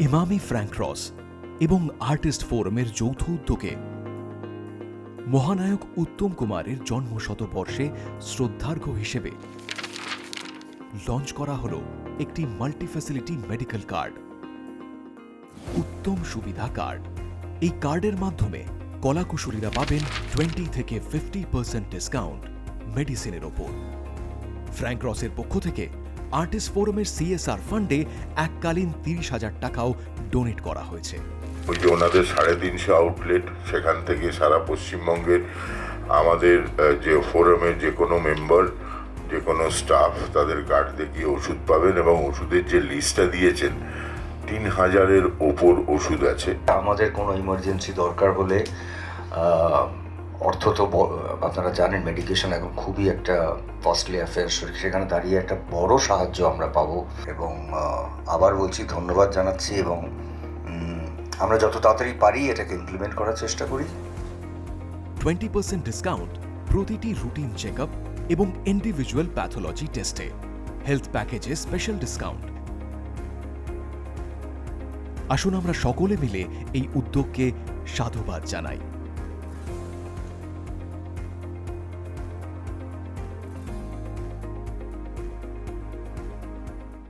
Emami Frank রস এবং artist ফোরামের যৌথ উদ্যোগে মহানায়ক উত্তম কুমারের জন্মশতবর্ষে শ্রদ্ধার্ঘ্য হিসেবে লঞ্চ করা হল একটি মাল্টিফ্যাসিলিটি মেডিকেল কার্ড, উত্তম সুবিধা কার্ড। এই কার্ডের মাধ্যমে কলাকুশলীরা পাবেন 20 থেকে 50% ডিসকাউন্ট মেডিসিনের ওপর। ফ্র্যাঙ্ক রসের পক্ষ থেকে আর্টিস্ট ফোরামের সিএসআর ফান্ডে এককালীন 30,000 টাকাও ডোনেট করা হয়েছে। ওই যে ওনাদের 350 আউটলেট, সেখান থেকে সারা পশ্চিমবঙ্গের আমাদের যে ফোরামের যে কোনো মেম্বার, যে কোনো স্টাফ তাদের কার্ড দেখিয়ে ওষুধ পাবেন এবং ওষুধের যে লিস্টটা দিয়েছেন 3,000-এর ওপর ওষুধ আছে। আমাদের কোনো ইমার্জেন্সি দরকার হলে অর্থ তো আপনারা জানেন মেডিকেশন এখন খুবই একটা কস্টলি অ্যাফেয়ার, সেখানে দাঁড়িয়ে একটা বড় সাহায্য আমরা পাবো। এবং আবার বলছি ধন্যবাদ জানাচ্ছি এবং আমরা যত তাড়াতাড়ি পারি এটাকে ইমপ্লিমেন্ট করার চেষ্টা করি। 20% ডিসকাউন্ট প্রতিটি রুটিন চেকআপ এবং ইন্ডিভিজুয়াল প্যাথোলজি টেস্টে, হেলথ প্যাকেজে স্পেশাল ডিসকাউন্ট। আসুন আমরা সকলে মিলে এই উদ্যোগকে সাধুবাদ জানাই।